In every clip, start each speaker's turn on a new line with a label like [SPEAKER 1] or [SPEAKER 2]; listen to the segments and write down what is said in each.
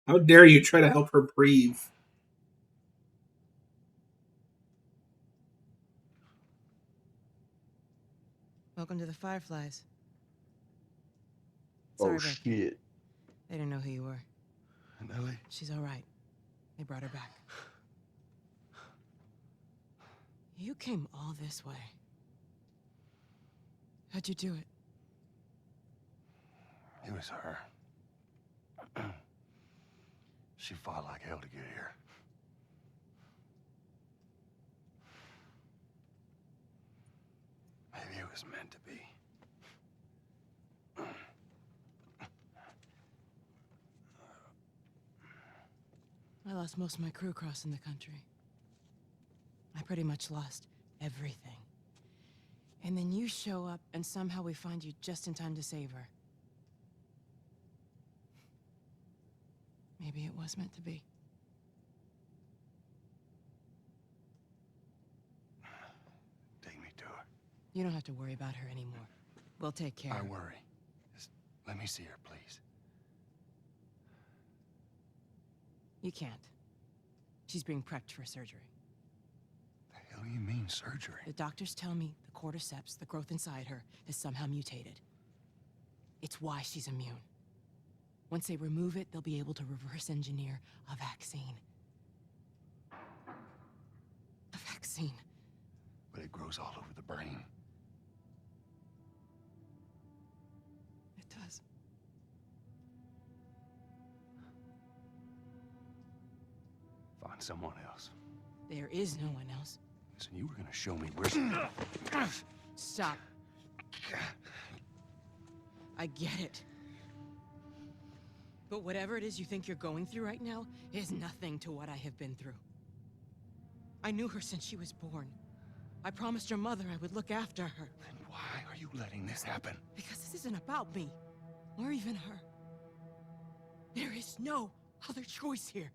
[SPEAKER 1] How dare you try to help her breathe?
[SPEAKER 2] Welcome to the Fireflies.
[SPEAKER 3] Oh,
[SPEAKER 2] Sorry, Becky.
[SPEAKER 3] shit.
[SPEAKER 2] They didn't know who you were.
[SPEAKER 4] And Ellie?
[SPEAKER 2] She's all right. They brought her back. You came all this way. How'd you do it?
[SPEAKER 4] It was her. She fought like hell to get here. Maybe it was meant to be.
[SPEAKER 2] I lost most of my crew crossing the country. I pretty much lost everything. And then you show up, and somehow we find you just in time to save her. Maybe it was meant to be.
[SPEAKER 4] Take me to her.
[SPEAKER 2] You don't have to worry about her anymore. We'll take care
[SPEAKER 4] I
[SPEAKER 2] of her.
[SPEAKER 4] worry. Just let me see her, please.
[SPEAKER 2] You can't. She's being prepped for surgery.
[SPEAKER 4] The hell you mean surgery?
[SPEAKER 2] The doctors tell me the cordyceps, the growth inside her, is somehow mutated. It's why she's immune. Once they remove it, they'll be able to reverse engineer a vaccine. A vaccine.
[SPEAKER 4] But it grows all over the brain.
[SPEAKER 2] It does.
[SPEAKER 4] Find someone else.
[SPEAKER 2] There is no one else.
[SPEAKER 4] Listen, you were gonna show me where she...
[SPEAKER 2] Stop. I get it. But whatever it is you think you're going through right now is nothing to what I have been through. I knew her since she was born. I promised her mother I would look after her.
[SPEAKER 4] Then why are you letting this happen?
[SPEAKER 2] Because this isn't about me, or even her. There is no other choice here.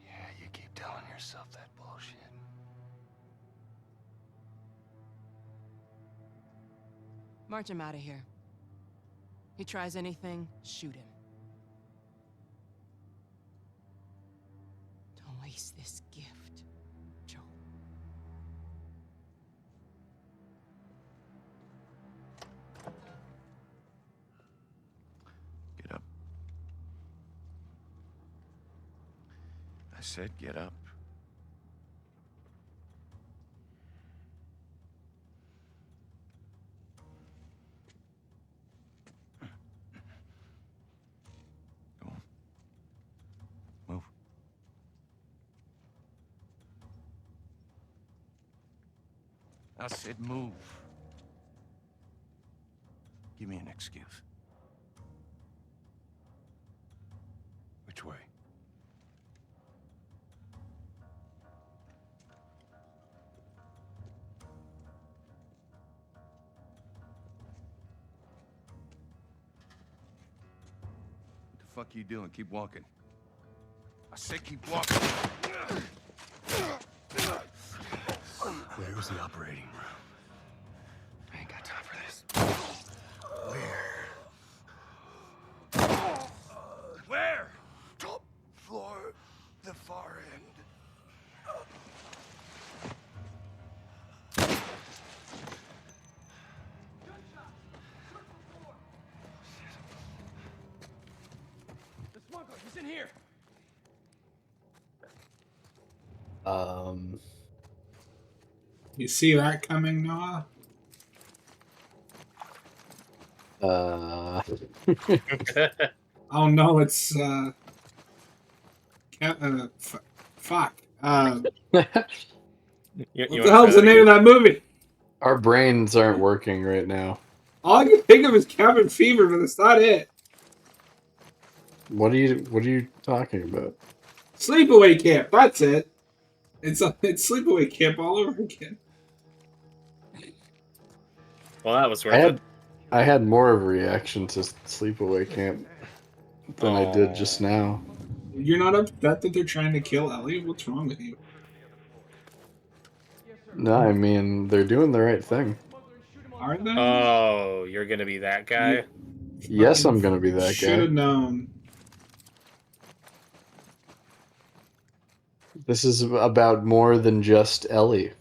[SPEAKER 4] Yeah, you keep telling yourself that bullshit.
[SPEAKER 2] March him out of here. He tries anything, shoot him. Don't waste this gift, Joel.
[SPEAKER 4] Get up. I said get up. Go on. Move. I said move. Give me an excuse. Which way? What the fuck are you doing? Keep walking. I said keep walking. Where's the operating room? I ain't got time for this. Where? Where? Top floor, the far end. The smuggler, he's in here.
[SPEAKER 1] You see that coming, Noah? Oh no, it's fuck. What the hell's the name of that movie?
[SPEAKER 3] Our brains aren't working right now.
[SPEAKER 1] All I can think of is Cabin Fever, but it's not it.
[SPEAKER 3] What are you talking about?
[SPEAKER 1] Sleepaway Camp. That's it. It's Sleepaway Camp all over again.
[SPEAKER 5] Well, that was worth it.
[SPEAKER 3] I had more of a reaction to Sleepaway Camp than I did just now.
[SPEAKER 1] You're not upset that they're trying to kill Ellie? What's wrong with you?
[SPEAKER 3] No, I mean, they're doing the right thing.
[SPEAKER 1] Are they?
[SPEAKER 5] Oh, you're gonna be that guy?
[SPEAKER 3] Yes, I'm gonna be that
[SPEAKER 1] Should have
[SPEAKER 3] guy.
[SPEAKER 1] known.
[SPEAKER 3] This is about more than just Ellie.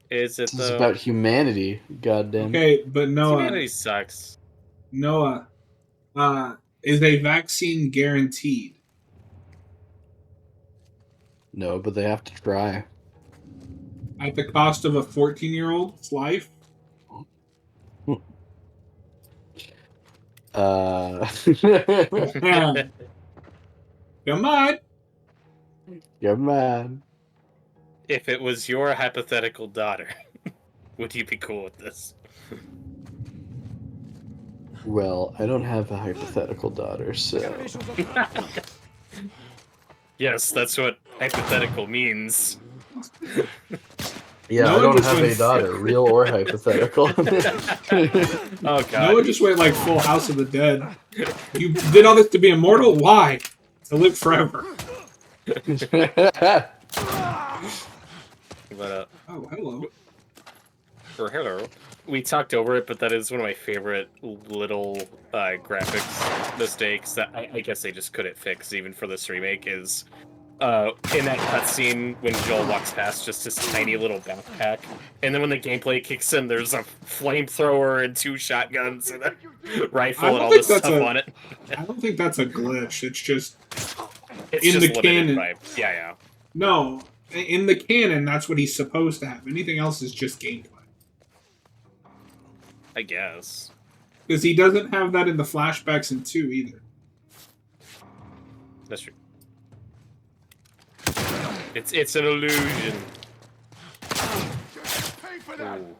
[SPEAKER 5] Is it
[SPEAKER 3] This is
[SPEAKER 5] though?
[SPEAKER 3] about humanity, goddamn.
[SPEAKER 1] Okay, but
[SPEAKER 5] Humanity sucks.
[SPEAKER 1] Noah, is a vaccine guaranteed?
[SPEAKER 3] No, but they have to try.
[SPEAKER 1] At the cost of a 14-year-old's life? Come on.
[SPEAKER 3] Come on.
[SPEAKER 5] If it was your hypothetical daughter, would you be cool with this?
[SPEAKER 3] Well, I don't have a hypothetical daughter, so...
[SPEAKER 5] Yes, that's what hypothetical means.
[SPEAKER 3] Yeah,
[SPEAKER 1] No
[SPEAKER 3] I
[SPEAKER 1] one
[SPEAKER 3] don't
[SPEAKER 1] just
[SPEAKER 3] have
[SPEAKER 1] went-
[SPEAKER 3] a daughter, real or hypothetical.
[SPEAKER 5] Oh god.
[SPEAKER 1] Noah just went like full House of the Dead. You did all this to be immortal? Why? To live forever.
[SPEAKER 5] But,
[SPEAKER 1] Oh, hello.
[SPEAKER 5] or hello. We talked over it, but that is one of my favorite little graphics mistakes that I guess they just couldn't fix even for this remake is in that cutscene when Joel walks past just his tiny little backpack, and then when the gameplay kicks in, there's a flamethrower and 2 shotguns and a rifle and all this stuff on it.
[SPEAKER 1] I don't think that's a glitch. It's just
[SPEAKER 5] It's
[SPEAKER 1] in
[SPEAKER 5] just
[SPEAKER 1] the
[SPEAKER 5] limited
[SPEAKER 1] canon.
[SPEAKER 5] by yeah.
[SPEAKER 1] No. In the canon, that's what he's supposed to have. Anything else is just gameplay.
[SPEAKER 5] I guess.
[SPEAKER 1] Because he doesn't have that in the flashbacks in 2 either.
[SPEAKER 5] That's true. It's an illusion. Ooh.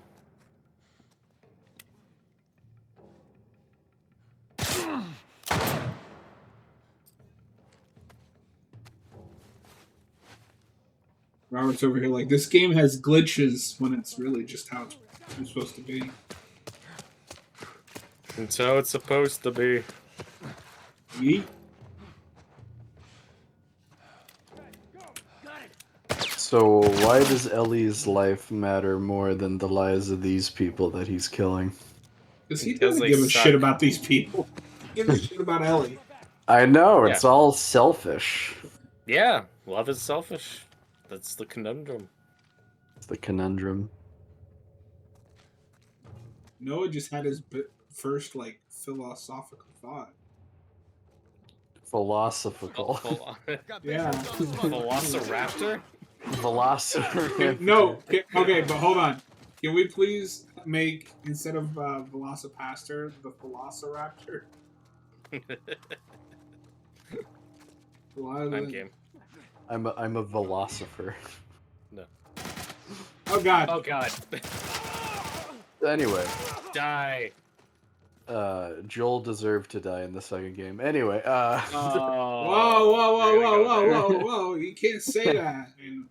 [SPEAKER 1] Robert's over here like, this game has glitches when it's really just how it's supposed to be.
[SPEAKER 5] It's how it's supposed to be.
[SPEAKER 1] Yeet.
[SPEAKER 3] So, why does Ellie's life matter more than the lives of these people that he's killing?
[SPEAKER 1] Because he
[SPEAKER 5] Because
[SPEAKER 1] doesn't
[SPEAKER 5] they
[SPEAKER 1] give a
[SPEAKER 5] suck.
[SPEAKER 1] shit about these people. He gives a shit about Ellie.
[SPEAKER 3] I know,
[SPEAKER 5] Yeah.
[SPEAKER 3] it's all selfish.
[SPEAKER 5] Yeah, love is selfish. That's the conundrum.
[SPEAKER 3] It's the conundrum.
[SPEAKER 1] Noah just had his first, like, philosophical thought.
[SPEAKER 3] Philosophical.
[SPEAKER 1] Yeah.
[SPEAKER 5] Velociraptor?
[SPEAKER 3] Velociraptor.
[SPEAKER 1] No, okay, but hold on. Can we please make, instead of Velocipaster, the Velociraptor?
[SPEAKER 5] I'm game.
[SPEAKER 3] I'm a velocifer.
[SPEAKER 5] No.
[SPEAKER 1] Oh god.
[SPEAKER 5] Oh god.
[SPEAKER 3] Anyway,
[SPEAKER 5] Die.
[SPEAKER 3] Joel deserved to die in the second game. Anyway,
[SPEAKER 5] Oh,
[SPEAKER 1] Whoa. You can't say that. And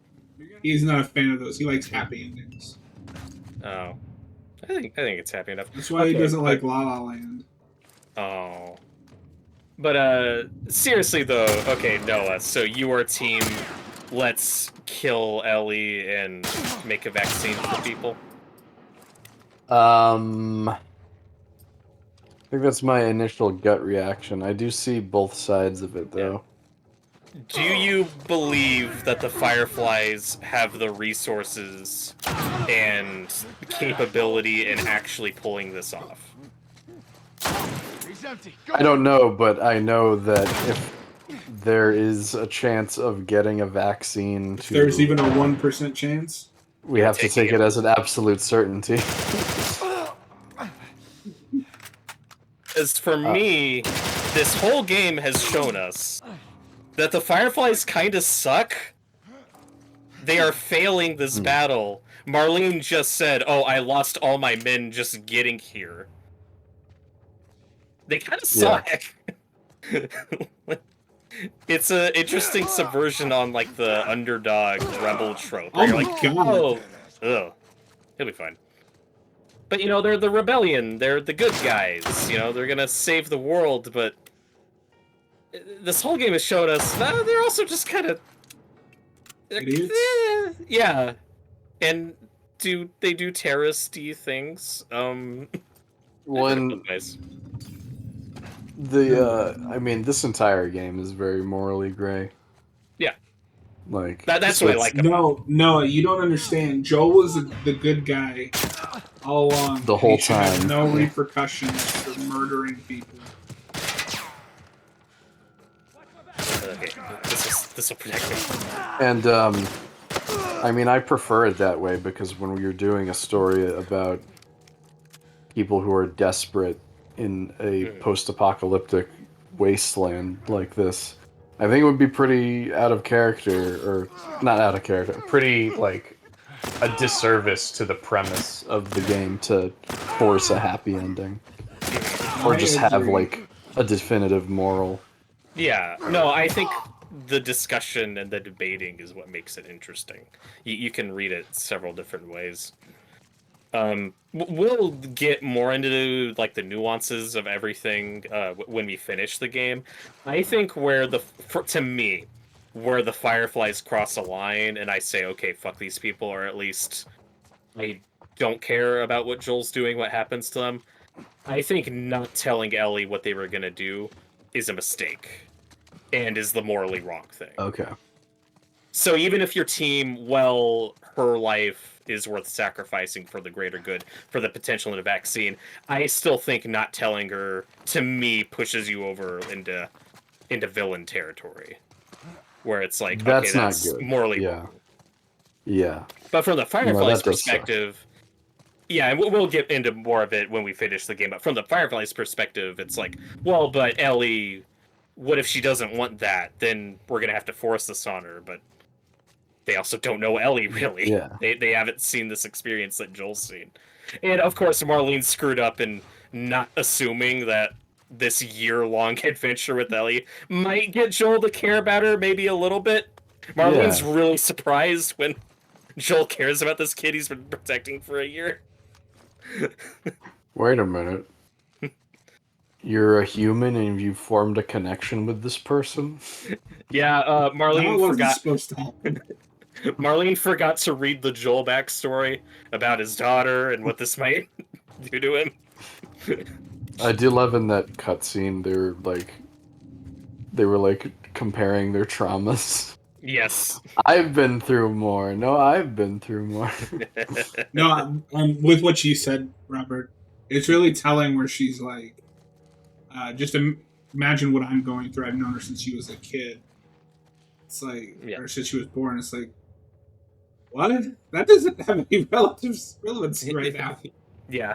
[SPEAKER 1] he's not a fan of those. He likes happy endings.
[SPEAKER 5] Oh. I think it's happy enough.
[SPEAKER 1] That's why he doesn't like La La Land.
[SPEAKER 5] Oh. But seriously though, okay, Noah, so you are team let's kill Ellie and make a vaccine for people?
[SPEAKER 3] I think that's my initial gut reaction. I do see both sides of it, though.
[SPEAKER 5] Do you believe that the Fireflies have the resources and capability in actually pulling this off?
[SPEAKER 3] I don't know, but I know that if there is a chance of getting a vaccine to...
[SPEAKER 1] There's even a 1% chance?
[SPEAKER 3] We have to take it as an absolute certainty.
[SPEAKER 5] As for me, this whole game has shown us that the Fireflies kind of suck. They are failing this battle. Marlene just said, "Oh, I lost all my men just getting here." They kind of suck. It's an interesting subversion on like the underdog rebel trope.
[SPEAKER 1] Oh
[SPEAKER 5] You're
[SPEAKER 1] my
[SPEAKER 5] like,
[SPEAKER 1] God.
[SPEAKER 5] oh, ugh, he'll be fine. But you know, they're the rebellion. They're the good guys. You know, they're gonna save the world. But this whole game has showed us that they're also just kind of
[SPEAKER 1] Idiots?
[SPEAKER 5] yeah. And they do terroristy things?
[SPEAKER 3] When
[SPEAKER 5] Nice.
[SPEAKER 3] I mean, this entire game is very morally gray.
[SPEAKER 5] Yeah.
[SPEAKER 3] Like
[SPEAKER 5] That's
[SPEAKER 3] so
[SPEAKER 5] what I
[SPEAKER 3] it's-
[SPEAKER 5] like about it.
[SPEAKER 1] No, you don't understand. Joel was the good guy all along.
[SPEAKER 3] The
[SPEAKER 1] and
[SPEAKER 3] whole
[SPEAKER 1] he should have
[SPEAKER 3] time.
[SPEAKER 1] no repercussions for murdering people.
[SPEAKER 5] Okay, this will protect me.
[SPEAKER 3] And I mean, I prefer it that way because when you're doing a story about people who are desperate in a post-apocalyptic wasteland like this, I think it would be pretty out of character, or not out of character, pretty like a disservice to the premise of the game to force a happy ending, or
[SPEAKER 1] I
[SPEAKER 3] just have
[SPEAKER 1] agree.
[SPEAKER 3] like a definitive moral.
[SPEAKER 5] Yeah, no, I think the discussion and the debating is what makes it interesting. You can read it several different ways. We'll get more into like the nuances of everything when we finish the game. I think to me, where the Fireflies cross a line and I say, okay, fuck these people, or at least I don't care about what Joel's doing, what happens to them. I think not telling Ellie what they were gonna do is a mistake and is the morally wrong thing.
[SPEAKER 3] Okay.
[SPEAKER 5] So even if your team, her life is worth sacrificing for the greater good, for the potential in a vaccine, I still think not telling her, to me, pushes you over into villain territory, where it's like,
[SPEAKER 3] That's
[SPEAKER 5] okay,
[SPEAKER 3] not
[SPEAKER 5] that's
[SPEAKER 3] good.
[SPEAKER 5] morally
[SPEAKER 3] Yeah.
[SPEAKER 5] wrong.
[SPEAKER 3] Yeah.
[SPEAKER 5] But from the Fireflies'
[SPEAKER 3] that does suck.
[SPEAKER 5] perspective, yeah, and we'll get into more of it when we finish the game. But from the Fireflies' perspective, it's like, well, but Ellie, what if she doesn't want that? Then we're gonna have to force this on her. But they also don't know Ellie really.
[SPEAKER 3] Yeah.
[SPEAKER 5] They haven't seen this experience that Joel's seen, and of course Marlene screwed up in not assuming that this year-long adventure with Ellie might get Joel to care about her maybe a little bit. Marlene's really surprised when Joel cares about this kid he's been protecting for a year.
[SPEAKER 3] Wait a minute. You're a human and you formed a connection with this person?
[SPEAKER 5] Yeah,
[SPEAKER 1] That
[SPEAKER 5] Marlene
[SPEAKER 1] wasn't
[SPEAKER 5] forgot.
[SPEAKER 1] supposed to happen.
[SPEAKER 5] Marlene forgot to read the Joel backstory about his daughter and what this might do to him.
[SPEAKER 3] I do love in that cutscene they were like comparing their traumas.
[SPEAKER 5] Yes.
[SPEAKER 3] I've been through more. No, I've been through more.
[SPEAKER 1] No, with what you said, Robert, it's really telling where she's like, just imagine what I'm going through. I've known her since she was a kid. It's like, or since she was born. It's like, what? That doesn't have any relevancy right now.
[SPEAKER 5] Yeah.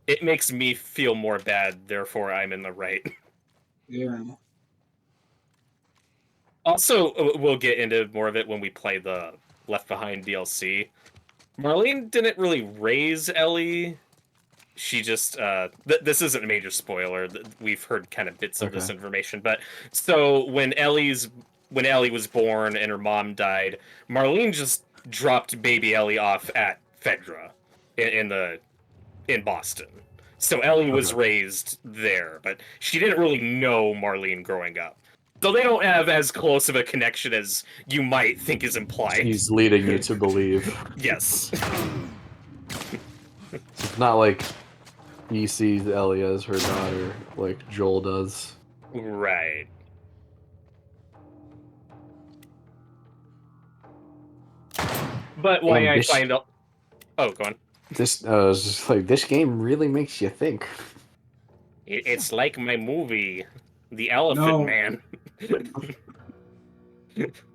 [SPEAKER 5] It makes me feel more bad, therefore I'm in the right.
[SPEAKER 1] Yeah.
[SPEAKER 5] Also, we'll get into more of it when we play the Left Behind DLC. Marlene didn't really raise Ellie. She just this isn't a major spoiler. We've heard kind of bits of this information, but so when Ellie was born and her mom died, Marlene just dropped baby Ellie off at Fedra in Boston. So Ellie was raised there, but she didn't really know Marlene growing up. So they don't have as close of a connection as you might think is implied.
[SPEAKER 3] He's leading you to believe.
[SPEAKER 5] Yes.
[SPEAKER 3] It's not like he sees Ellie as her daughter, like Joel does.
[SPEAKER 5] Right. But why I find out... Oh, go on.
[SPEAKER 3] This was just like, this game really makes you think.
[SPEAKER 5] It's like my movie, The Elephant Man.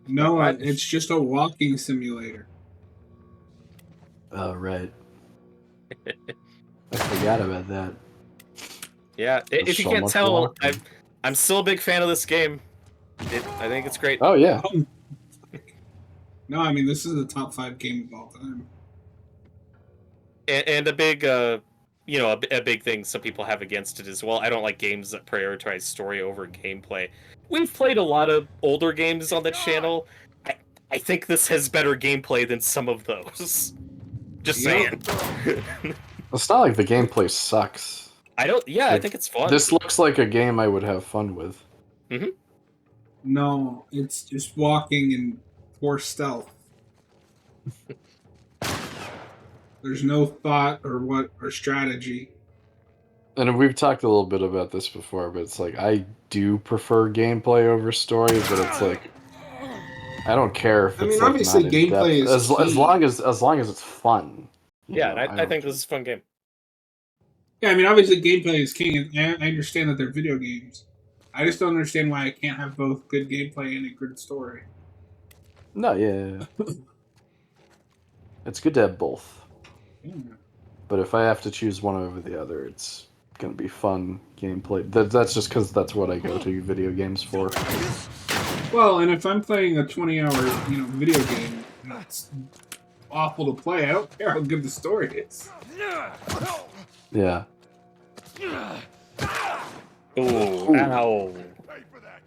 [SPEAKER 1] No, it's just a walking simulator.
[SPEAKER 3] Oh, right. I forgot about that.
[SPEAKER 5] Yeah, if you
[SPEAKER 3] so
[SPEAKER 5] can't
[SPEAKER 3] much
[SPEAKER 5] tell,
[SPEAKER 3] walking.
[SPEAKER 5] I'm still a big fan of this game. I think it's great.
[SPEAKER 3] Oh, yeah.
[SPEAKER 1] No, I mean, this is the top 5 game of all time.
[SPEAKER 5] And a big, a big thing some people have against it as well. I don't like games that prioritize story over gameplay. We've played a lot of older games on the channel. I think this has better gameplay than some of those. Just saying.
[SPEAKER 3] It's not like the gameplay sucks.
[SPEAKER 5] I think it's fun.
[SPEAKER 3] This looks like a game I would have fun with.
[SPEAKER 1] No, it's just walking and poor stealth. There's no thought or strategy.
[SPEAKER 3] And we've talked a little bit about this before, but it's like I do prefer gameplay over story, but it's like I don't care if
[SPEAKER 1] I
[SPEAKER 3] it's
[SPEAKER 1] mean,
[SPEAKER 3] like
[SPEAKER 1] obviously,
[SPEAKER 3] not in depth
[SPEAKER 1] gameplay is
[SPEAKER 3] as
[SPEAKER 1] key.
[SPEAKER 3] long as it's fun.
[SPEAKER 5] Yeah, and I
[SPEAKER 3] don't
[SPEAKER 5] think this
[SPEAKER 3] care.
[SPEAKER 5] is a fun game.
[SPEAKER 1] Yeah, I mean, obviously, gameplay is king. And I understand that they're video games. I just don't understand why I can't have both good gameplay and a good story.
[SPEAKER 3] No, yeah. It's good to have both.
[SPEAKER 1] Yeah.
[SPEAKER 3] But if I have to choose one over the other, it's gonna be fun gameplay. That's just because that's what I go to video games for.
[SPEAKER 1] Well, and if I'm playing a 20-hour, video game, and it's awful to play, I don't care how good the story is.
[SPEAKER 3] Yeah.
[SPEAKER 5] Ooh, ow.
[SPEAKER 4] Pay for that.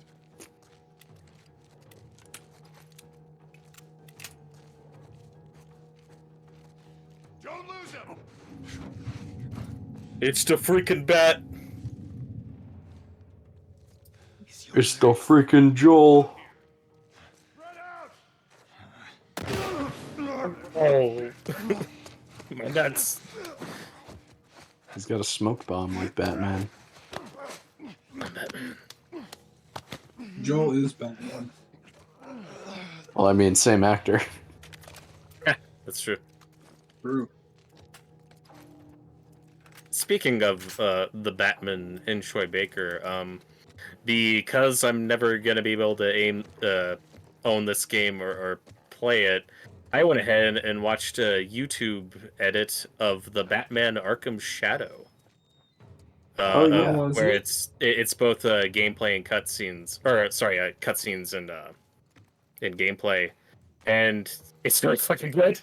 [SPEAKER 4] Don't lose him.
[SPEAKER 5] It's the freaking bat.
[SPEAKER 3] It's the freaking Joel.
[SPEAKER 5] Oh. My nuts.
[SPEAKER 3] He's got a smoke bomb like Batman.
[SPEAKER 1] Joel is Batman.
[SPEAKER 3] Well, I mean, same actor.
[SPEAKER 5] That's true.
[SPEAKER 1] True.
[SPEAKER 5] Speaking of the Batman and Troy Baker, because I'm never gonna be able to own this game or play it, I went ahead and watched a YouTube edit of the Batman Arkham Shadow.
[SPEAKER 3] Oh, yeah.
[SPEAKER 1] Was
[SPEAKER 5] Where
[SPEAKER 1] it?
[SPEAKER 5] it's both gameplay and cutscenes, or sorry, cutscenes and gameplay, and it's really fucking good.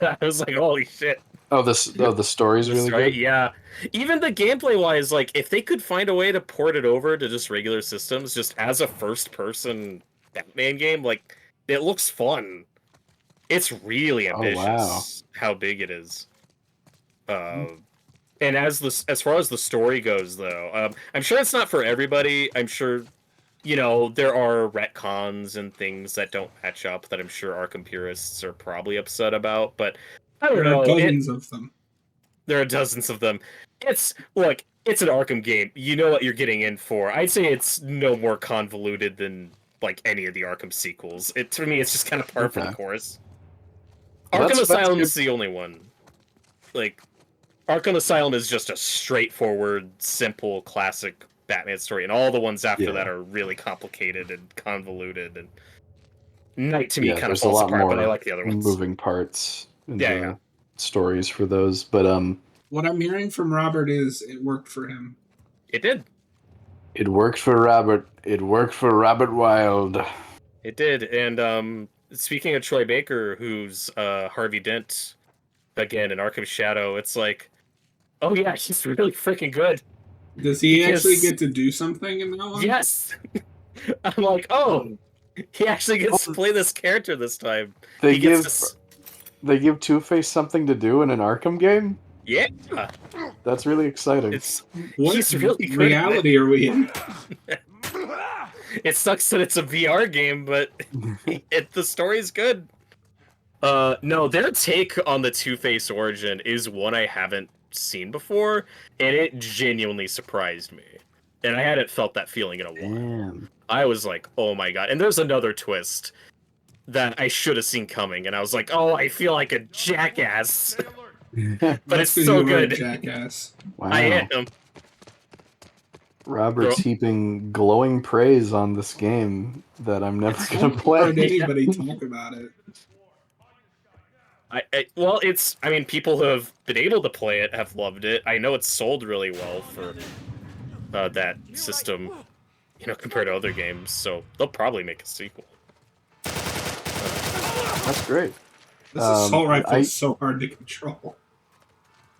[SPEAKER 5] I was like, holy shit.
[SPEAKER 3] Oh, the story's
[SPEAKER 5] The
[SPEAKER 3] really
[SPEAKER 5] story,
[SPEAKER 3] good.
[SPEAKER 5] yeah. Even the gameplay wise, like if they could find a way to port it over to just regular systems, just as a first person Batman game, like it looks fun. It's really
[SPEAKER 3] Oh, wow.
[SPEAKER 5] ambitious how big it is. And as far as the story goes, though, I'm sure it's not for everybody. I'm sure, there are retcons and things that don't match up that I'm sure Arkham purists are probably upset about. But I don't
[SPEAKER 1] There are
[SPEAKER 5] know.
[SPEAKER 1] dozens of them.
[SPEAKER 5] There are dozens of them. It's an Arkham game. You know what you're getting in for. I'd say it's no more convoluted than like any of the Arkham sequels. To me, it's just kind of par for the
[SPEAKER 3] Okay.
[SPEAKER 5] course.
[SPEAKER 3] Well,
[SPEAKER 5] Arkham
[SPEAKER 3] that's
[SPEAKER 5] Asylum
[SPEAKER 3] good.
[SPEAKER 5] is the only one. Like, Arkham Asylum is just a straightforward, simple, classic Batman story, and all the ones after that are really complicated and convoluted. And Night to me kind of
[SPEAKER 3] There's a
[SPEAKER 5] falls
[SPEAKER 3] lot
[SPEAKER 5] apart, but I
[SPEAKER 3] more
[SPEAKER 5] like the other ones.
[SPEAKER 3] moving parts in
[SPEAKER 5] Yeah,
[SPEAKER 3] the
[SPEAKER 5] yeah.
[SPEAKER 3] stories for those. But
[SPEAKER 1] What I'm hearing from Robert is it worked for him.
[SPEAKER 5] It did.
[SPEAKER 3] it worked for Robert. It worked for Robert Wilde.
[SPEAKER 5] It did. And speaking of Troy Baker, who's Harvey Dent again in Arkham Shadow, it's like, oh yeah, he's really freaking good.
[SPEAKER 1] Does he actually
[SPEAKER 5] Because-
[SPEAKER 1] get to do something in that one?
[SPEAKER 5] Yes. I'm like, oh, he actually gets to play this character this time.
[SPEAKER 3] They
[SPEAKER 5] He
[SPEAKER 3] give
[SPEAKER 5] gets
[SPEAKER 3] they give Two-Face something to do in an Arkham game.
[SPEAKER 5] Yeah,
[SPEAKER 3] That's really exciting.
[SPEAKER 1] What
[SPEAKER 5] he's really good.
[SPEAKER 1] reality are we in?
[SPEAKER 5] It sucks that it's a VR game, but the story's good. No, their take on the Two-Face origin is one I haven't seen before, and it genuinely surprised me. And I hadn't felt that feeling in a while.
[SPEAKER 3] Damn.
[SPEAKER 5] I was like, oh my god. And there's another twist that I should have seen coming, and I was like, oh, I feel like a jackass. But
[SPEAKER 1] That's
[SPEAKER 5] it's
[SPEAKER 1] 'cause
[SPEAKER 5] so
[SPEAKER 1] you are a
[SPEAKER 5] good.
[SPEAKER 1] jackass.
[SPEAKER 3] Wow.
[SPEAKER 5] I am.
[SPEAKER 3] Robert's heaping glowing praise on this game that I'm never
[SPEAKER 1] I
[SPEAKER 3] gonna
[SPEAKER 1] haven't heard
[SPEAKER 3] play.
[SPEAKER 1] anybody talk about it.
[SPEAKER 5] I mean, people who have been able to play it have loved it. I know it's sold really well for that system, compared to other games. So they'll probably make a sequel.
[SPEAKER 3] That's great.
[SPEAKER 1] This assault rifle
[SPEAKER 3] I-
[SPEAKER 1] is so hard to control.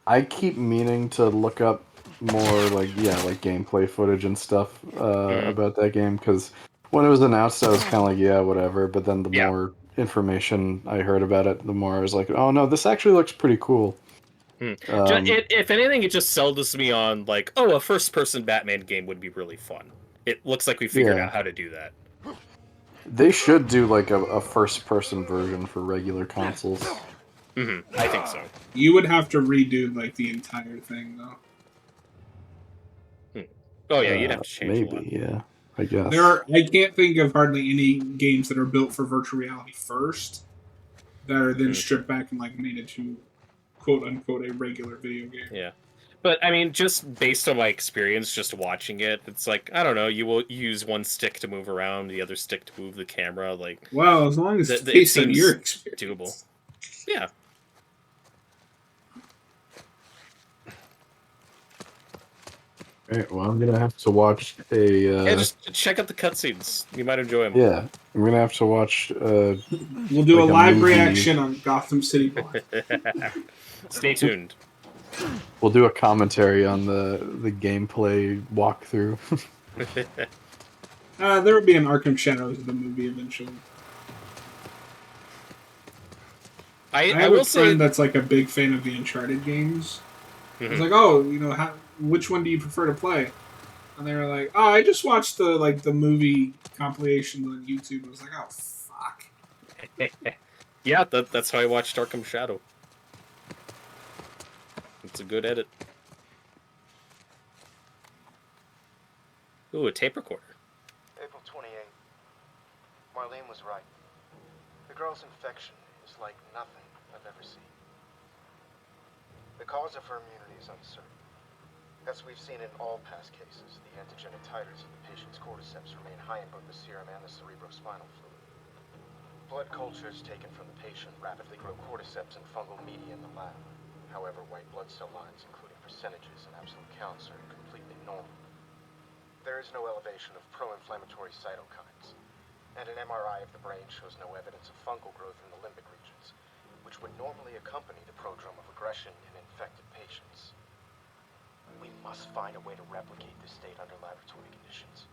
[SPEAKER 3] I keep meaning to look up more like gameplay footage and stuff about that game, because when it was announced I was kind of like, yeah, whatever, but then the more information I heard about it, the more I was like, oh no, this actually looks pretty cool.
[SPEAKER 5] If anything, it just sells me on like, oh, a first-person Batman game would be really fun. It looks like we figured out how to do that.
[SPEAKER 3] They should do like a first-person version for regular consoles.
[SPEAKER 5] I think so.
[SPEAKER 1] You would have to redo like the entire thing though.
[SPEAKER 5] Oh yeah, you'd have to change a lot.
[SPEAKER 3] Maybe, yeah. I guess.
[SPEAKER 1] I can't think of hardly any games that are built for virtual reality first that are then stripped back and like made into quote unquote a regular video game.
[SPEAKER 5] Yeah. But I mean, just based on my experience, just watching it, it's like, I don't know. You will use one stick to move around, the other stick to move the camera. Like,
[SPEAKER 1] well, as long as
[SPEAKER 5] it
[SPEAKER 1] based on
[SPEAKER 5] seems
[SPEAKER 1] your experience,
[SPEAKER 5] doable. Yeah.
[SPEAKER 3] Alright, well, I'm gonna have to watch a.
[SPEAKER 5] Yeah, just check out the cutscenes. You might enjoy them.
[SPEAKER 3] Yeah, I'm gonna have to watch.
[SPEAKER 1] we'll do
[SPEAKER 3] like
[SPEAKER 1] a live
[SPEAKER 3] movie.
[SPEAKER 1] reaction on Gotham City Boy.
[SPEAKER 5] Stay tuned.
[SPEAKER 3] We'll do a commentary on the gameplay walkthrough.
[SPEAKER 1] There will be an Arkham Shadows of the movie eventually. I have
[SPEAKER 5] will
[SPEAKER 1] a
[SPEAKER 5] say
[SPEAKER 1] friend that's like a big fan of the Uncharted games. I was
[SPEAKER 5] Mhm.
[SPEAKER 1] like, oh, which one do you prefer to play? And they were like, oh, I just watched the movie compilations on YouTube. I was like, oh, fuck.
[SPEAKER 5] Yeah, that's how I watched Arkham Shadow. It's a good edit. Ooh, a tape recorder.
[SPEAKER 6] April 28th. Marlene was right. The girl's infection is like nothing I've ever seen. The cause of her immunity is uncertain. As we've seen in all past cases, the antigenic titers of the patient's cordyceps remain high in both the serum and the cerebrospinal fluid. Blood cultures taken from the patient rapidly grow cordyceps and fungal media in the lab. However, white blood cell lines, including percentages and absolute counts, are completely normal. There is no elevation of pro-inflammatory cytokines, and an MRI of the brain shows no evidence of fungal growth in the limbic regions, which would normally accompany the prodrome of aggression in infected patients. We must find a way to replicate this state under laboratory conditions.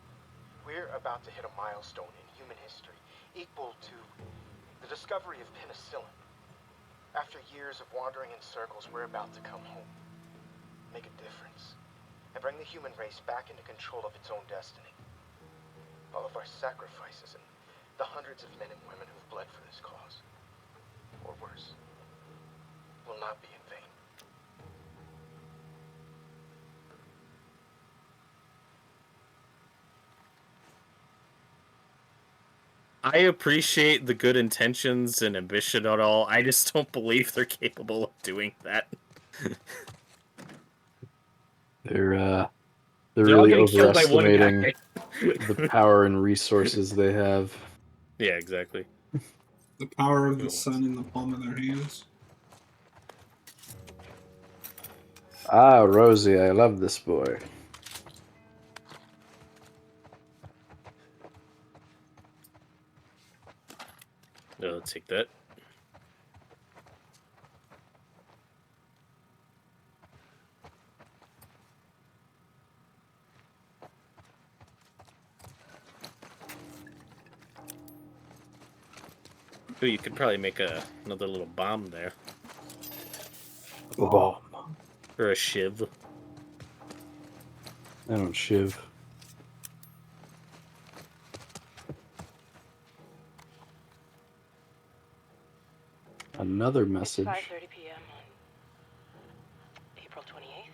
[SPEAKER 6] We're about to hit a milestone in human history equal to the discovery of penicillin. After years of wandering in circles, we're about to come home, make a difference, and bring the human race back into control of its own destiny. All of our sacrifices and the hundreds of men and women who've bled for this cause, or worse, will not be in vain.
[SPEAKER 5] I appreciate the good intentions and ambition at all. I just don't believe they're capable of doing that.
[SPEAKER 3] They're
[SPEAKER 5] all
[SPEAKER 3] really
[SPEAKER 5] getting killed by one
[SPEAKER 3] overestimating
[SPEAKER 5] guy.
[SPEAKER 3] the power and resources they have.
[SPEAKER 5] Yeah, exactly.
[SPEAKER 1] The power of the sun in the palm of their hands.
[SPEAKER 3] Ah, Rosie, I love this boy.
[SPEAKER 5] No, let's take that. Ooh, you could probably make another little bomb there.
[SPEAKER 3] Oh,
[SPEAKER 5] Or a shiv.
[SPEAKER 3] I don't shiv. Another message.
[SPEAKER 2] It's 5:30 p.m. on April 28th.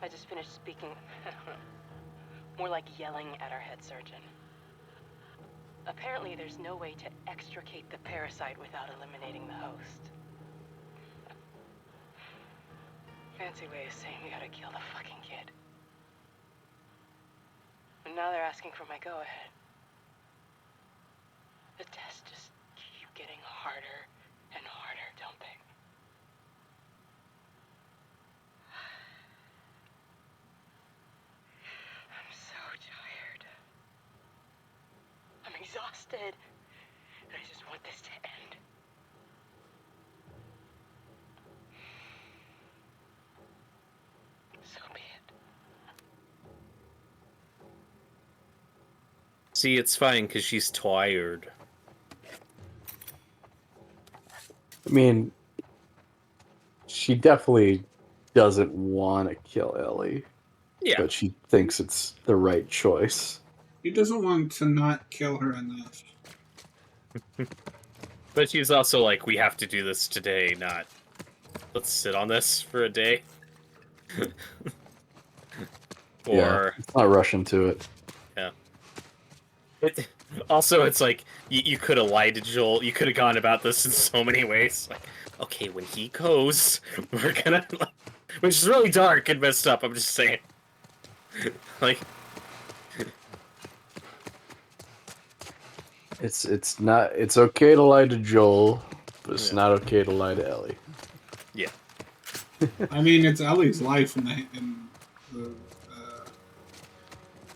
[SPEAKER 2] I just finished speaking, more like yelling at our head surgeon. Apparently, there's no way to extricate the parasite without eliminating the host. Fancy way of saying we gotta kill the fucking kid. And now they're asking for my go-ahead. The tests just keep getting harder and harder, don't they? I'm so tired. I'm exhausted. And I just want this to end. So be it.
[SPEAKER 5] See, it's fine because she's tired.
[SPEAKER 3] I mean, she definitely doesn't want to kill Ellie,
[SPEAKER 5] Yeah.
[SPEAKER 3] but she thinks it's the right choice.
[SPEAKER 1] He doesn't want to not kill her enough.
[SPEAKER 5] But she's also like, we have to do this today, not let's sit on this for a day. Or
[SPEAKER 3] it's not rushing to it.
[SPEAKER 5] yeah. Also, it's like you could have lied to Joel. You could have gone about this in so many ways. Like, okay, when he goes, we're gonna, which is really dark and messed up. I'm just saying, like,
[SPEAKER 3] It's not. It's okay to lie to Joel, but it's not okay to lie to Ellie.
[SPEAKER 5] yeah.
[SPEAKER 1] I mean, it's Ellie's life in the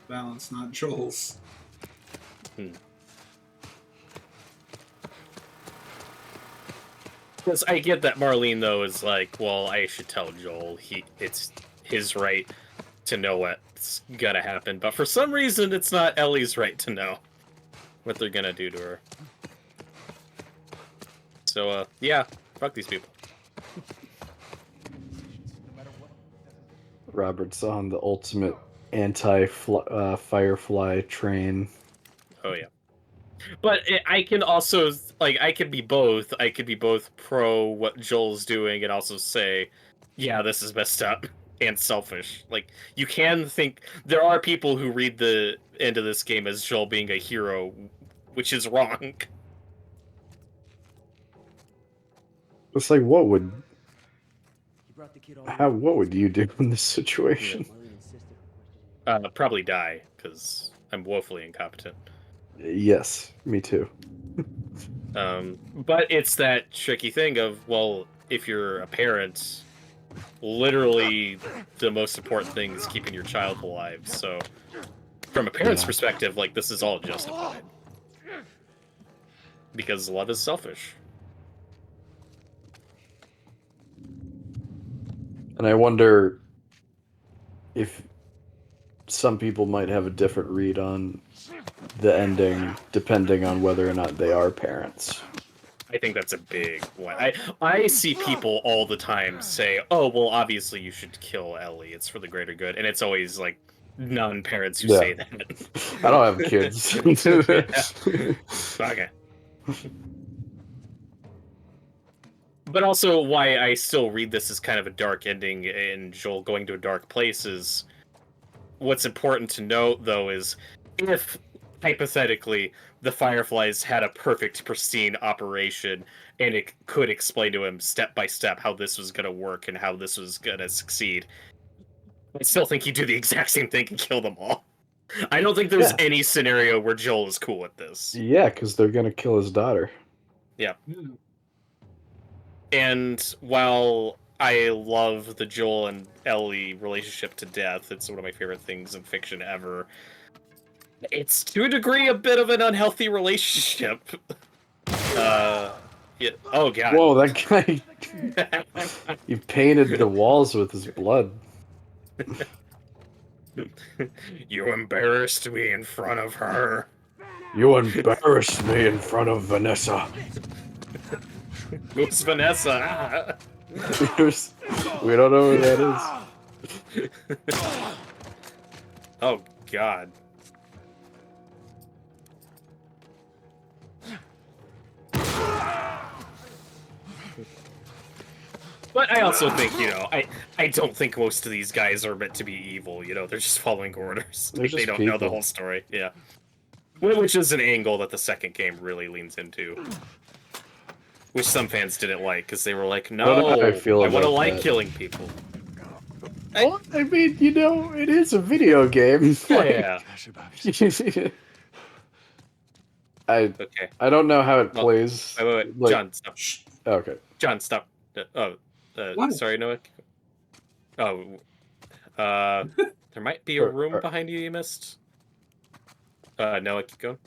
[SPEAKER 1] balance, not Joel's.
[SPEAKER 5] Because I get that Marlene though is like, well, I should tell Joel. It's his right to know what's gonna happen, but for some reason, it's not Ellie's right to know what they're gonna do to her. So, yeah, fuck these people.
[SPEAKER 3] Robert's on the ultimate anti-Firefly train.
[SPEAKER 5] Oh yeah. But I can also, like, I could be both. I could be both pro what Joel's doing and also say, yeah, this is messed up and selfish. Like, you can think, there are people who read the end of this game as Joel being a hero, which is wrong.
[SPEAKER 3] It's like, what would you do in this situation?
[SPEAKER 5] Probably die, because I'm woefully incompetent.
[SPEAKER 3] Yes, me too.
[SPEAKER 5] But it's that tricky thing of, well, if you're a parent, literally the most important thing is keeping your child alive. So, from a parent's perspective, like, this is all justified. Because love is selfish.
[SPEAKER 3] And I wonder if some people might have a different read on the ending, depending on whether or not they are parents.
[SPEAKER 5] I think that's a big one. I see people all the time say, oh, well, obviously you should kill Ellie. It's for the greater good. And it's always, like, non-parents who say that.
[SPEAKER 3] I don't have kids.
[SPEAKER 5] Okay. But also, why I still read this as kind of a dark ending and Joel going to a dark place is, what's important to note, though, is if, hypothetically, the Fireflies had a perfect, pristine operation, and it could explain to him step by step how this was going to work and how this was going to succeed, I still think he'd do the exact same thing and kill them all. I don't think there's any scenario where Joel is cool with this.
[SPEAKER 3] Yeah, because they're going to kill his daughter.
[SPEAKER 5] Yeah. And while I love the Joel and Ellie relationship to death, it's one of my favorite things in fiction ever, it's to a degree a bit of an unhealthy relationship. Yeah. Oh god.
[SPEAKER 3] Whoa, that guy! He painted the walls with his blood.
[SPEAKER 5] You embarrassed me in front of her.
[SPEAKER 3] You embarrassed me in front of Vanessa.
[SPEAKER 5] Who's Vanessa?
[SPEAKER 3] We don't know who that is.
[SPEAKER 5] Oh god. But I also think, I don't think most of these guys are meant to be evil, they're just following orders.
[SPEAKER 3] They're just
[SPEAKER 5] they don't
[SPEAKER 3] people.
[SPEAKER 5] know the whole story, yeah. Which is an angle that the second game really leans into. Which some fans didn't like, because they were like, no, I want to like killing people.
[SPEAKER 3] Well, I mean, it is a video game.
[SPEAKER 5] Yeah.
[SPEAKER 3] Okay. I don't know how it plays.
[SPEAKER 5] Wait.
[SPEAKER 3] Like,
[SPEAKER 5] John, stop.
[SPEAKER 3] Okay.
[SPEAKER 5] John, stop. Sorry, Noah. There might be a room behind you missed. Noah, keep going.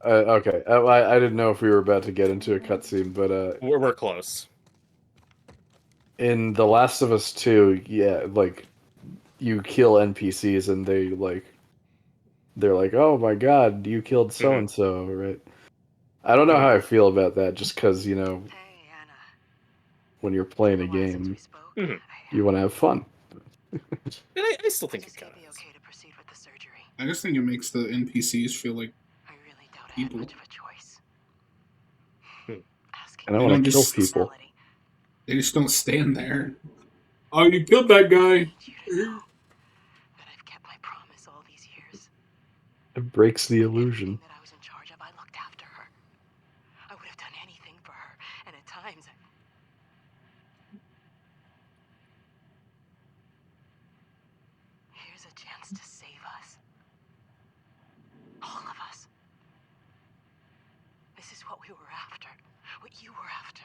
[SPEAKER 3] Okay. I didn't know if we were about to get into a cutscene, but
[SPEAKER 5] we're close.
[SPEAKER 3] In The Last of Us 2, yeah, like you kill NPCs and they're like, "Oh my god, you killed so and so," right? I don't know how I feel about that, just because when you're playing a game, you want to have fun.
[SPEAKER 5] And I still think it's kind of.
[SPEAKER 7] Okay to proceed with the surgery.
[SPEAKER 1] I just think it makes the NPCs feel like
[SPEAKER 2] I really doubt I had
[SPEAKER 1] people.
[SPEAKER 2] much of a choice.
[SPEAKER 5] Hmm.
[SPEAKER 2] Asking
[SPEAKER 3] And I
[SPEAKER 1] They
[SPEAKER 3] want
[SPEAKER 1] don't
[SPEAKER 3] to kill
[SPEAKER 1] just
[SPEAKER 3] people.
[SPEAKER 1] they just don't stand there. Oh, you killed that guy.
[SPEAKER 2] need you to know that I've kept my promise all these years.
[SPEAKER 3] It breaks the
[SPEAKER 2] Everything
[SPEAKER 3] illusion.
[SPEAKER 2] that I was in charge of, I looked after her. I would have done anything for her, and at times here's a chance to save us. All of us. This is what we were after. What you were after.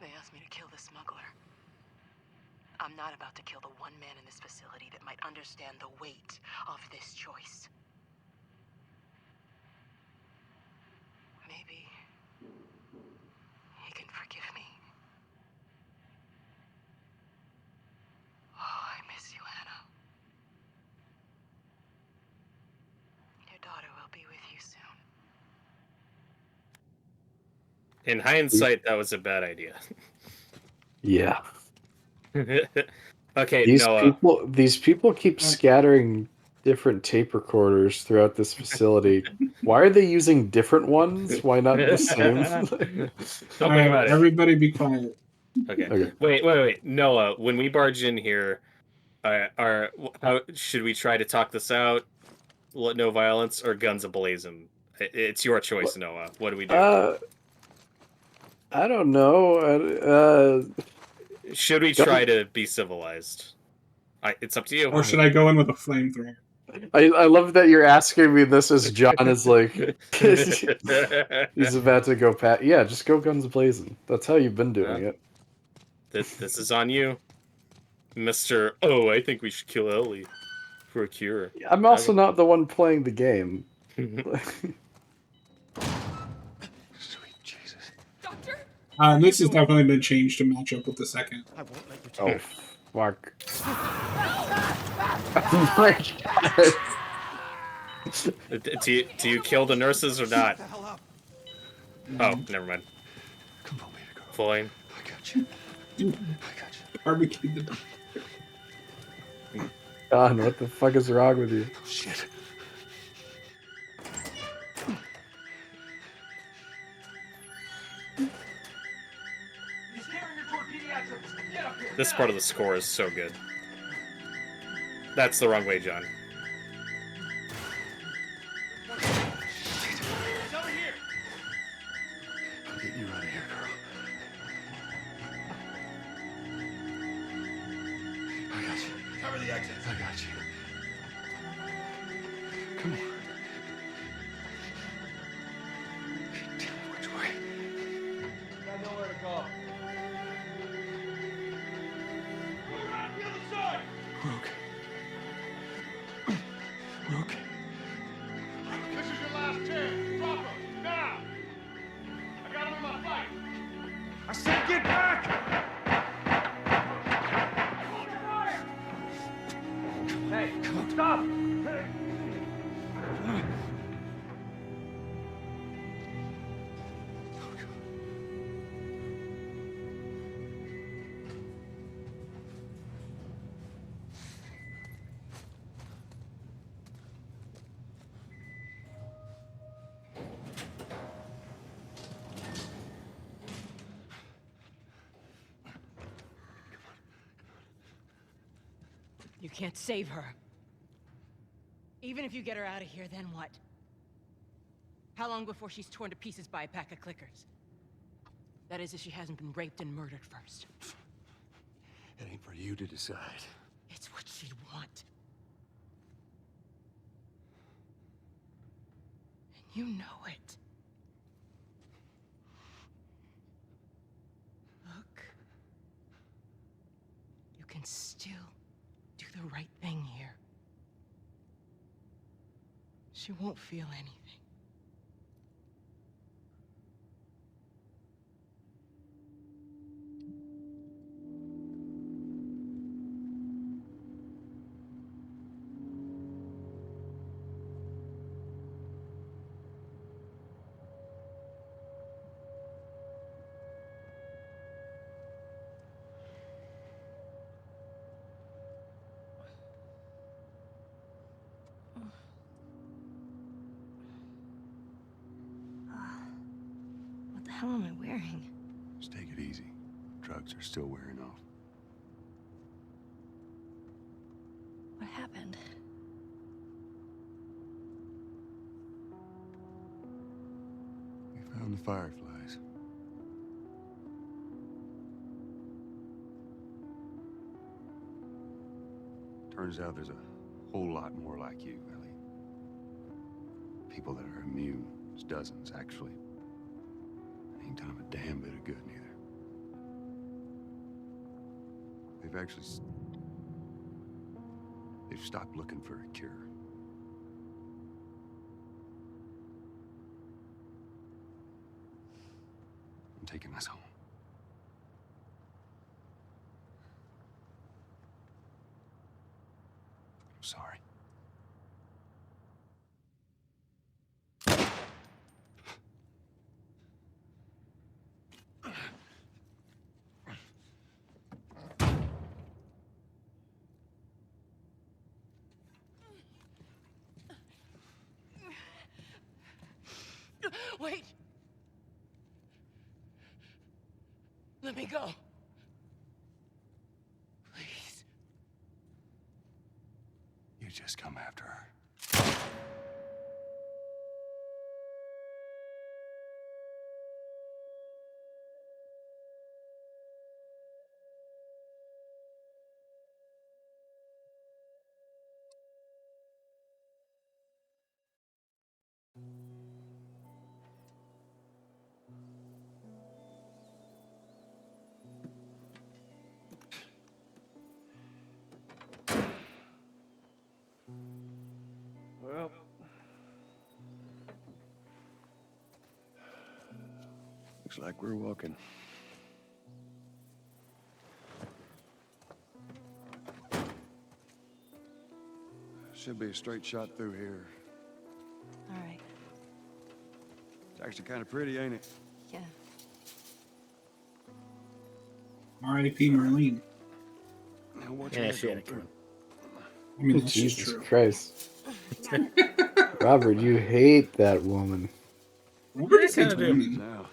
[SPEAKER 2] They asked me to kill the smuggler. I'm not about to kill the one man in this facility that might understand the weight of this choice. Maybe he can forgive me. Oh, I miss you, Anna. Your daughter will be with you soon.
[SPEAKER 5] In hindsight, that was a bad idea.
[SPEAKER 3] Yeah.
[SPEAKER 5] Okay,
[SPEAKER 3] These
[SPEAKER 5] Noah.
[SPEAKER 3] people keep scattering different tape recorders throughout this facility. Why are they using different ones? Why not the same?
[SPEAKER 5] Don't think
[SPEAKER 1] All right,
[SPEAKER 5] about it.
[SPEAKER 1] everybody, be quiet.
[SPEAKER 5] Okay.
[SPEAKER 3] Okay.
[SPEAKER 5] Wait. Noah, when we barge in here, how should we try to talk this out? No violence or guns ablazing? It's your choice, Noah. What do we do?
[SPEAKER 3] I don't know.
[SPEAKER 5] Should we try to be civilized? It's up to you.
[SPEAKER 1] Or should I go in with a flamethrower?
[SPEAKER 3] I love that you're asking me this as John is like he's about to go pat. Yeah, just go guns blazing. That's how you've been doing it.
[SPEAKER 5] This is on you, Mister. Oh, I think we should kill Ellie for a cure.
[SPEAKER 3] I'm also not the one playing the game.
[SPEAKER 4] Sweet Jesus.
[SPEAKER 2] Doctor?
[SPEAKER 1] This has definitely been changed to match up with the second.
[SPEAKER 6] I won't let you
[SPEAKER 3] Oh,
[SPEAKER 6] take
[SPEAKER 3] fuck. Oh my god.
[SPEAKER 5] Do you kill the nurses or not?
[SPEAKER 6] the hell up.
[SPEAKER 5] Oh, never mind.
[SPEAKER 4] Come on, baby girl.
[SPEAKER 5] Fine.
[SPEAKER 4] I got you. I got you.
[SPEAKER 1] Barbecue the
[SPEAKER 3] God, what the fuck is wrong with you?
[SPEAKER 4] Oh, shit.
[SPEAKER 5] This part of the score is so good. That's the wrong way, John.
[SPEAKER 4] I'm getting you out of here, girl. I got you. Cover the exits. I got you. Come on. Damn it, which way?
[SPEAKER 6] Got nowhere to go.
[SPEAKER 4] We're okay. We're okay.
[SPEAKER 6] This is your last chance. Drop him. Now. I got him in my fight. I said get back! Hey, stop! Hey.
[SPEAKER 2] You can't save her. Even if you get her out of here, then what? How long before she's torn to pieces by a pack of clickers? That is, if she hasn't been raped and murdered first.
[SPEAKER 4] It ain't for you to decide.
[SPEAKER 2] It's what she'd want. And you know it. Look. You can still do the right thing here. She won't feel anything.
[SPEAKER 7] hell am I wearing?
[SPEAKER 4] Just take it easy. Drugs are still wearing off.
[SPEAKER 7] What happened?
[SPEAKER 4] We found the fireflies. Turns out there's a whole lot more like you, Ellie. People that are immune. There's dozens, actually. Ain't done them a damn bit of good, neither. They've stopped looking for a cure. I'm taking us home. I'm sorry.
[SPEAKER 2] Wait! Let me go. Please.
[SPEAKER 4] You just come after her.
[SPEAKER 8] Well, looks like we're walking.
[SPEAKER 4] Should be a straight shot through here.
[SPEAKER 7] All right.
[SPEAKER 4] It's actually kind of pretty, ain't it?
[SPEAKER 7] Yeah.
[SPEAKER 1] R.I.P. Marlene.
[SPEAKER 4] Now watch
[SPEAKER 5] Yeah,
[SPEAKER 4] where
[SPEAKER 5] she
[SPEAKER 4] you're
[SPEAKER 5] had a
[SPEAKER 4] going
[SPEAKER 5] good
[SPEAKER 1] I mean, that's just
[SPEAKER 3] Jesus
[SPEAKER 1] true.
[SPEAKER 3] Christ. Robert, you hate that woman.
[SPEAKER 1] Robert
[SPEAKER 5] I
[SPEAKER 1] just hates
[SPEAKER 5] kinda do.
[SPEAKER 1] women.
[SPEAKER 4] now.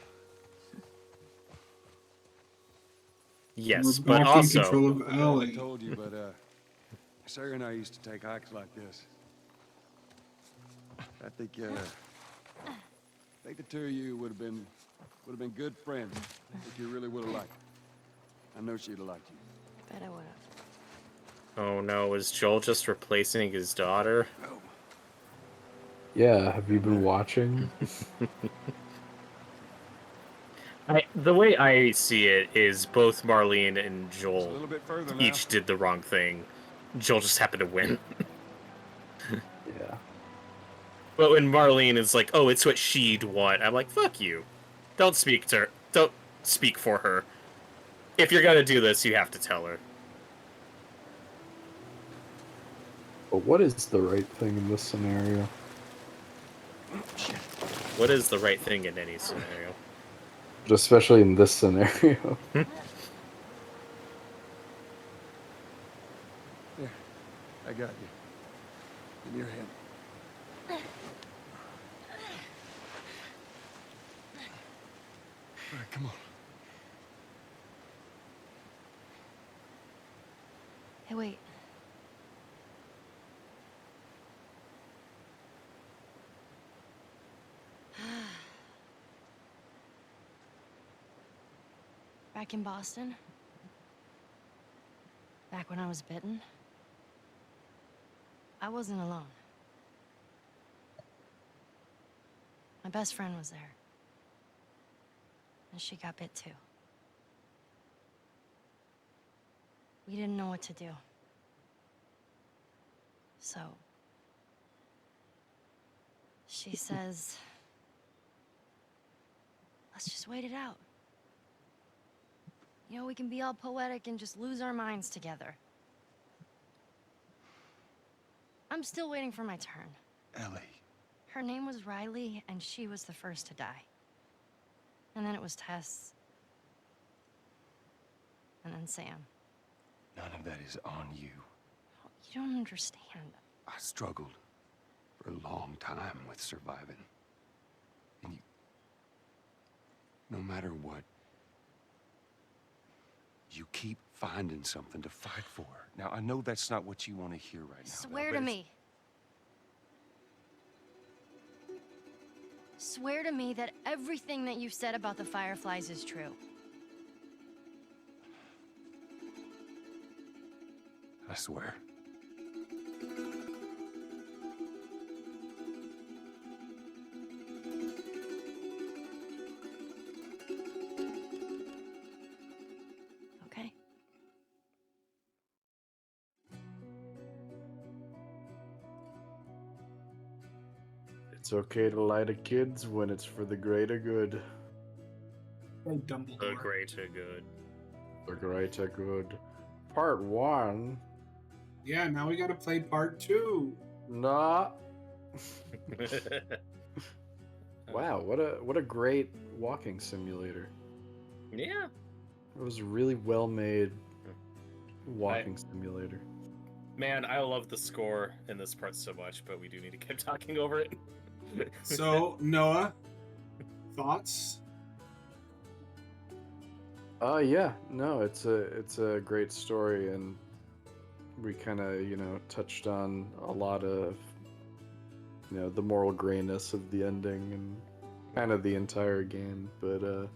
[SPEAKER 5] Yes,
[SPEAKER 1] We're
[SPEAKER 5] but
[SPEAKER 1] back in
[SPEAKER 5] also
[SPEAKER 1] control
[SPEAKER 4] I
[SPEAKER 1] of
[SPEAKER 4] don't think I ever
[SPEAKER 1] Ellie.
[SPEAKER 4] told you, but Sarah and I used to take hikes like this. I think the two of you would have been good friends. I think you really would have liked her. I know she'd have liked you.
[SPEAKER 7] Bet I would've.
[SPEAKER 5] oh no, is Joel just replacing his daughter?
[SPEAKER 4] Oh,
[SPEAKER 3] Yeah, have you been watching?
[SPEAKER 5] The way I see it is both Marlene and
[SPEAKER 4] just a
[SPEAKER 5] Joel
[SPEAKER 4] little bit further now.
[SPEAKER 5] each did the wrong thing. Joel just happened to win.
[SPEAKER 3] Yeah.
[SPEAKER 5] But when Marlene is like, "Oh, it's what she'd want," I'm like, "Fuck you! Don't speak to her. Don't speak for her. If you're gonna do this, you have to tell her."
[SPEAKER 3] But what is the right thing in this scenario?
[SPEAKER 5] What is the right thing in any scenario?
[SPEAKER 3] But especially in this scenario.
[SPEAKER 4] Here, I got you. Give me your hand. All right, come on.
[SPEAKER 7] Hey, wait. Back in Boston? Back when I was bitten? I wasn't alone. My best friend was there. And she got bit too. We didn't know what to do. So... she says... let's just wait it out. You know, we can be all poetic and just lose our minds together. I'm still waiting for my turn.
[SPEAKER 4] Ellie.
[SPEAKER 7] Her name was Riley, and she was the first to die. And then it was Tess. And then Sam.
[SPEAKER 4] None of that is on you.
[SPEAKER 7] You don't understand.
[SPEAKER 4] I struggled for a long time with surviving. And No matter what, you keep finding something to fight for. Now, I know that's not what you want to hear right now.
[SPEAKER 7] Swear
[SPEAKER 4] Belle,
[SPEAKER 7] to
[SPEAKER 4] but
[SPEAKER 7] me. Swear to me that everything that you've said about the Fireflies is true.
[SPEAKER 4] I swear.
[SPEAKER 7] Okay?
[SPEAKER 3] It's okay to lie to kids when it's for the greater good.
[SPEAKER 1] Oh,
[SPEAKER 5] The
[SPEAKER 1] Dumbledore.
[SPEAKER 5] greater good.
[SPEAKER 3] The greater good. Part 1.
[SPEAKER 1] Yeah, now we gotta play part 2.
[SPEAKER 3] Nah. Wow, what a great walking simulator.
[SPEAKER 5] Yeah.
[SPEAKER 3] It was a really well made walking simulator.
[SPEAKER 5] Man, I love the score in this part so much, but we do need to keep talking over it.
[SPEAKER 1] So, Noah, thoughts?
[SPEAKER 3] Yeah, no, it's a great story, and we kind of touched on a lot of the moral grayness of the ending and kind of the entire game, but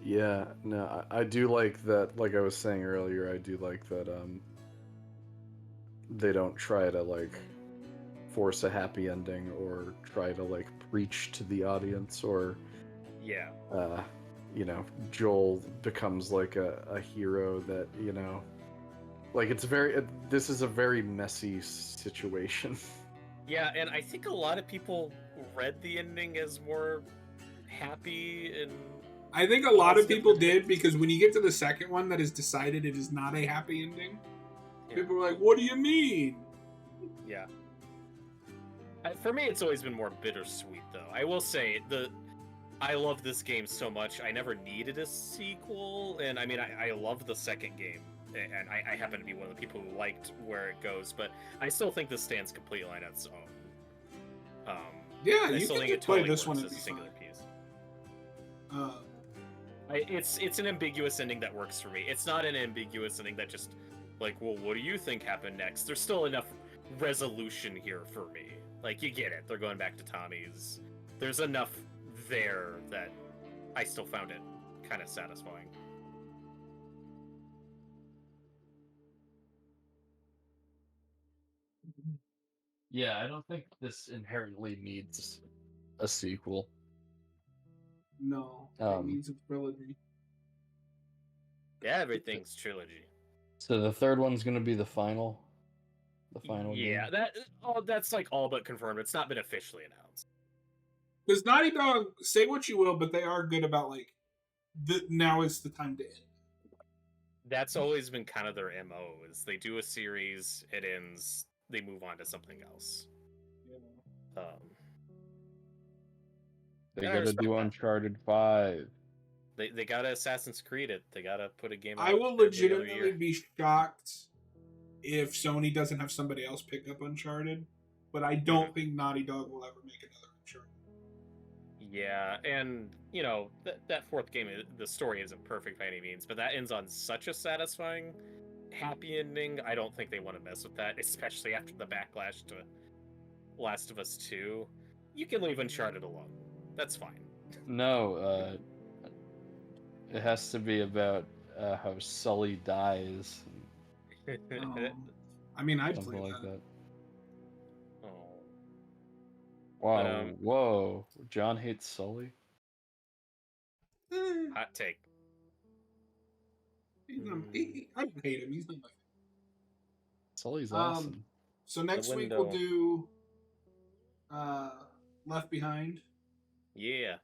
[SPEAKER 3] yeah, no, I do like that. Like I was saying earlier, I do like that they don't try to like force a happy ending or try to like preach to the audience or
[SPEAKER 5] Yeah.
[SPEAKER 3] Joel becomes like a hero that like this is a very messy situation.
[SPEAKER 5] Yeah, and I think a lot of people read the ending as more happy and
[SPEAKER 1] I think a lot of people did, because when you get to the second one that is decided it is not a happy ending, people are like, what do you mean?
[SPEAKER 5] Yeah. For me, it's always been more bittersweet, though. I will say, I love this game so much. I never needed a sequel, and I mean, I love the second game, and I happen to be one of the people who liked where it goes, but I still think this stands completely on its own.
[SPEAKER 1] Yeah,
[SPEAKER 5] I
[SPEAKER 1] you
[SPEAKER 5] still
[SPEAKER 1] can
[SPEAKER 5] think it
[SPEAKER 1] play
[SPEAKER 5] totally
[SPEAKER 1] this one
[SPEAKER 5] works
[SPEAKER 1] and
[SPEAKER 5] as a
[SPEAKER 1] be
[SPEAKER 5] singular
[SPEAKER 1] fine.
[SPEAKER 5] piece. It's an ambiguous ending that works for me. It's not an ambiguous ending that just, like, well, what do you think happened next? There's still enough resolution here for me. Like, you get it. They're going back to Tommy's. There's enough there that I still found it kind of satisfying.
[SPEAKER 3] Yeah, I don't think this inherently needs a sequel.
[SPEAKER 1] No, it needs a trilogy.
[SPEAKER 5] Yeah, everything's trilogy.
[SPEAKER 3] So the third one's gonna be the final
[SPEAKER 5] Yeah,
[SPEAKER 3] game?
[SPEAKER 5] that's like all but confirmed. It's not been officially announced.
[SPEAKER 1] Because Naughty Dog, say what you will, but they are good about like, now is the time to end.
[SPEAKER 5] That's always been kind of their MO, is they do a series, it ends, they move on to something else.
[SPEAKER 1] Yeah.
[SPEAKER 3] They
[SPEAKER 5] I
[SPEAKER 3] gotta
[SPEAKER 5] respect
[SPEAKER 3] do
[SPEAKER 5] that.
[SPEAKER 3] Uncharted 5.
[SPEAKER 5] They gotta Assassin's Creed it. They gotta put a game out
[SPEAKER 1] I will
[SPEAKER 5] every other
[SPEAKER 1] legitimately
[SPEAKER 5] year.
[SPEAKER 1] be shocked if Sony doesn't have somebody else pick up Uncharted, but I don't think Naughty Dog will ever make another Uncharted.
[SPEAKER 5] Yeah, and that fourth game, the story isn't perfect by any means, but that ends on such a satisfying, happy ending. I don't think they want to mess with that, especially after the backlash to Last of Us 2. You can leave Uncharted alone. That's fine.
[SPEAKER 3] No, it has to be about how Sully dies.
[SPEAKER 1] I mean, I'd
[SPEAKER 3] Something
[SPEAKER 1] play
[SPEAKER 3] like that.
[SPEAKER 5] Oh.
[SPEAKER 3] Wow,
[SPEAKER 5] But,
[SPEAKER 3] whoa. John hates Sully?
[SPEAKER 5] hot take.
[SPEAKER 1] I don't hate him. He's not my favorite.
[SPEAKER 3] Sully's awesome.
[SPEAKER 1] So next week we'll do Left Behind.
[SPEAKER 5] Yeah.